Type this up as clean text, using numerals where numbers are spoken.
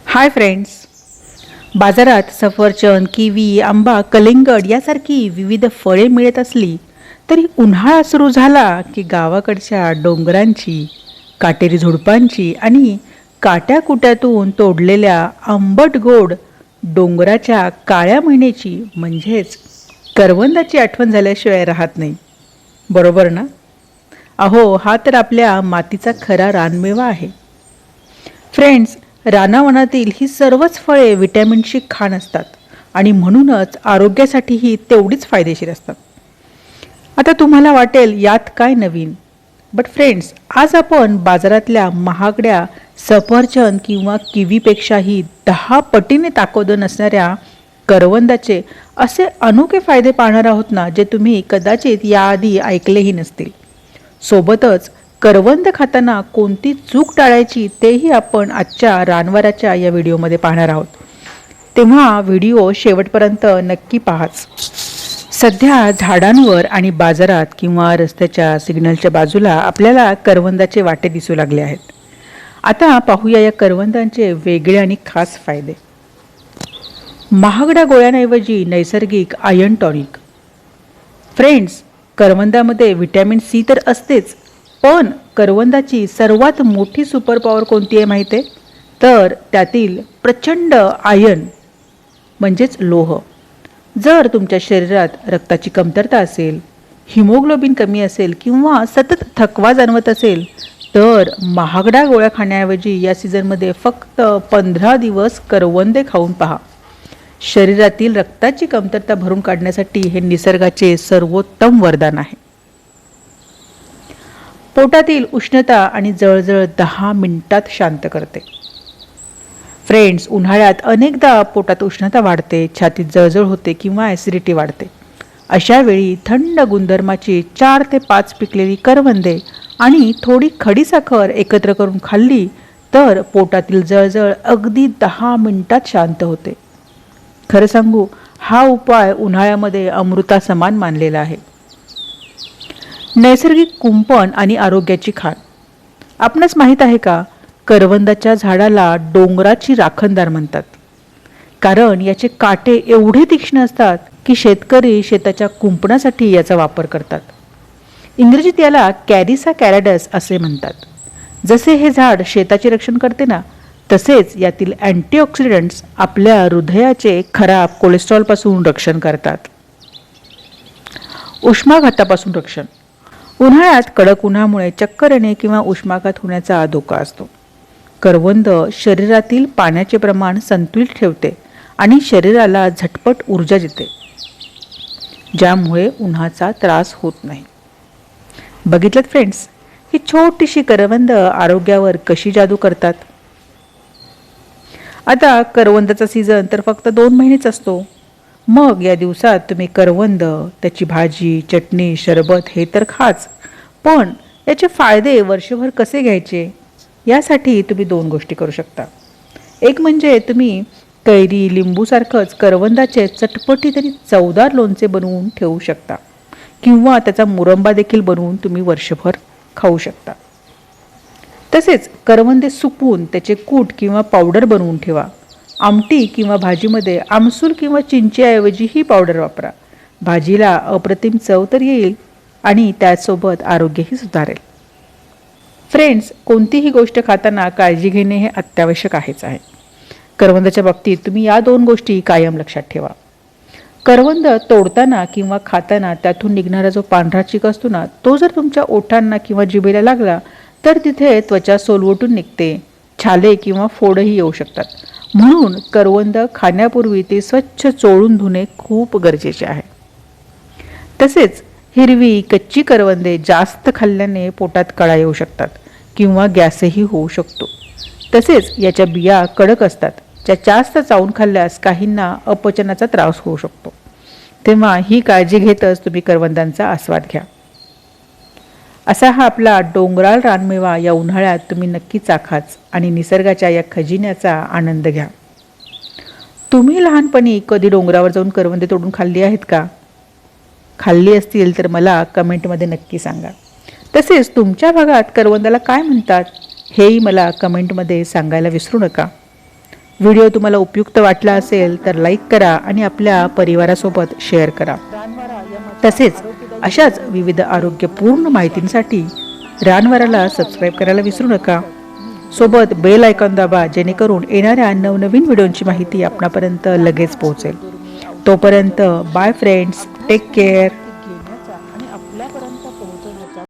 Hi friends. बाजारात सफरचंद, kiwi, आंबा, कलिंगड यासारखी विविध फळे मिळत असली तरी उन्हाळा सुरू झाला की गावाकडच्या डोंगरांची, काटेरी झुडपांची आणि काट्याकुट्यातून तोडलेल्या आंबट गोड डोंगराच्या काळ्या महिन्याची म्हणजेच करवंदाची आठवण झाल्याशिवाय राहत नाही. बरोबर ना? अहो, हा तर आपल्या मातीचा खरा रानमेवा आहे. फ्रेंड्स, रानावनातील ही सर्वच फळे व्हिटॅमिनची खाण असतात आणि म्हणूनच आरोग्यासाठीही तेवढीच फायदेशीर असतात. आता तुम्हाला वाटेल यात काय नवीन, बट फ्रेंड्स, आज आपण बाजारातल्या महागड्या सफरचंद किंवा किवीपेक्षाही 10 पटीने ताकद नसणाऱ्या करवंदाचे असे अनोखे फायदे पाहणार आहोत ना, जे तुम्ही कदाचित याआधी ऐकलेही नसतील. सोबतच करवंद खाताना कोणती चूक टाळायची तेही आपण आजच्या रानवाराच्या या व्हिडिओमध्ये पाहणार आहोत. तेव्हा व्हिडिओ शेवटपर्यंत नक्की पाहाच. सध्या झाडांवर आणि बाजारात किंवा रस्त्याच्या सिग्नलच्या बाजूला आपल्याला करवंदाचे वाटे दिसू लागले आहेत. आता पाहूया या करवंदांचे वेगळे आणि खास फायदे. महागड्या गोळ्यांऐवजी नैसर्गिक आयर्न टॉनिक. फ्रेंड्स, करवंदामध्ये व्हिटॅमिन सी तर असतेच, पण करवंदाची सर्वात मोठी सुपर पॉवर कोणती आहे माहिती आहे? तर त्यातील प्रचंड आयर्न म्हणजेच लोह. जर तुमच्या शरीरात रक्ताची कमतरता असेल, हिमोग्लोबिन कमी असेल किंवा सतत थकवा जाणवत असेल तर महागड्या गोळ्या खाण्याऐवजी या सीझनमध्ये फक्त 15 दिवस करवंदे खाऊन पहा. शरीरातील रक्ताची कमतरता भरून काढण्यासाठी हे निसर्गाचे सर्वोत्तम वरदान आहे. पोटातील उष्णता आणि जळजळ 10 मिनिटात शांत करते. फ्रेंड्स, उन्हाळ्यात अनेकदा पोटात उष्णता वाढते, छातीत जळजळ होते किंवा ॲसिडिटी वाढते. अशा वेळी थंड गुणधर्माची 4 ते 5 पिकलेली करवंदे आणि थोडी खडीसाखर एकत्र करून खाल्ली तर पोटातील जळजळ अगदी 10 मिनिटात शांत होते. खरं सांगू, हा उपाय उन्हाळ्यामध्ये अमृतासमान मानलेला आहे. नैसर्गिक कुंपण आणि आरोग्याची खाण. आपणास माहीत आहे का, करवंदाच्या झाडाला डोंगराची राखणदार म्हणतात, कारण याचे काटे एवढे तीक्ष्ण असतात की शेतकरी शेताच्या कुंपणासाठी याचा वापर करतात. इंग्रजीत याला कॅरिसा कॅरॅडस असे म्हणतात. जसे हे झाड शेताचे रक्षण करते ना, तसेच यातील अँटीऑक्सिडंट्स आपल्या हृदयाचे खराब कोलेस्ट्रॉलपासून रक्षण करतात. उष्माघातापासून रक्षण. उन्हाळ्यात कडक उन्हामुळे चक्कर येणे किंवा उष्माघात होण्याचा धोका असतो. करवंद शरीरातील पाण्याचे प्रमाण संतुलित ठेवते आणि शरीराला झटपट ऊर्जा देते, ज्यामुळे उन्हाचा त्रास होत नाही. बघितलं फ्रेंड्स, ही छोटीशी करवंद आरोग्यावर कशी जादू करतात. आता करवंदाचा सीझन तर फक्त 2 महिनेच असतो. मग या दिवसात तुम्ही करवंद, त्याची भाजी, चटणी, सरबत हे तर खाच, पण याचे फायदे वर्षभर कसे घ्यायचे यासाठी तुम्ही 2 गोष्टी करू शकता. एक म्हणजे तुम्ही कैरी, लिंबूसारखंच करवंदाचे चटपटीत आणि चवदार लोणचे बनवून ठेवू शकता किंवा त्याचा मुरंबा देखील बनवून तुम्ही वर्षभर खाऊ शकता. तसेच करवंदे सुकवून त्याचे कूट किंवा पावडर बनवून ठेवा. आमटी किंवा भाजीमध्ये आमसूल किंवा चिंचेऐवजी ही पावडर वापरा. भाजीला अप्रतिम चव तर येईल आणि त्यासोबत आरोग्यही सुधारेल. फ्रेंड्स, कोणतीही गोष्ट खाताना काळजी घेणे हे अत्यावश्यक आहेच आहे. करवंदाच्या बाबतीत तुम्ही या 2 गोष्टी कायम लक्षात ठेवा. करवंद तोडताना किंवा खाताना त्यातून निघणारा जो पांढरा चीक असतो ना, तो जर तुमच्या ओठांना किंवा जिभेला लागला तर तिथे त्वचा सोलवटून निघते, छाले किंवा फोडही येऊ शकतात. म्हणून करवंद खाण्यापूर्वी ते स्वच्छ चोळून धुणे खूप गरजेचे आहे. तसेच हिरवी कच्ची करवंदे जास्त खाल्ल्याने पोटात कळा येऊ शकतात किंवा गॅसही होऊ शकतो. तसेच याच्या बिया कडक असतात, ज्या जास्त चावून खाल्ल्यास काहींना अपचनाचा त्रास होऊ शकतो. तेव्हा ही काळजी घेतच तुम्ही करवंदांचा आस्वाद घ्या. असा हा आपला डोंगराळ रानमेवा या उन्हाळ्यात तुम्ही नक्की चाखाच आणि निसर्गाच्या या खजिन्याचा आनंद घ्या. तुम्ही लहानपणी कधी डोंगरावर जाऊन करवंदे तोडून खाल्ली आहेत का? खाल्ली असतील तर मला कमेंटमध्ये नक्की सांगा. तसेच तुमच्या भागात करवंदाला काय म्हणतात हेही मला कमेंटमध्ये सांगायला विसरू नका. व्हिडिओ तुम्हाला उपयुक्त वाटला असेल तर लाईक करा आणि आपल्या परिवारासोबत शेअर करा. तसेच अशाच विविध आरोग्यपूर्ण माहितींसाठी रानवाराला सबस्क्राईब करायला विसरू नका. सोबत बेल आयकॉन दाबा, जेणेकरून येणाऱ्या नवनवीन व्हिडिओंची माहिती आपणापर्यंत लगेच पोहोचेल. तोपर्यंत बाय फ्रेंड्स, टेक केअर.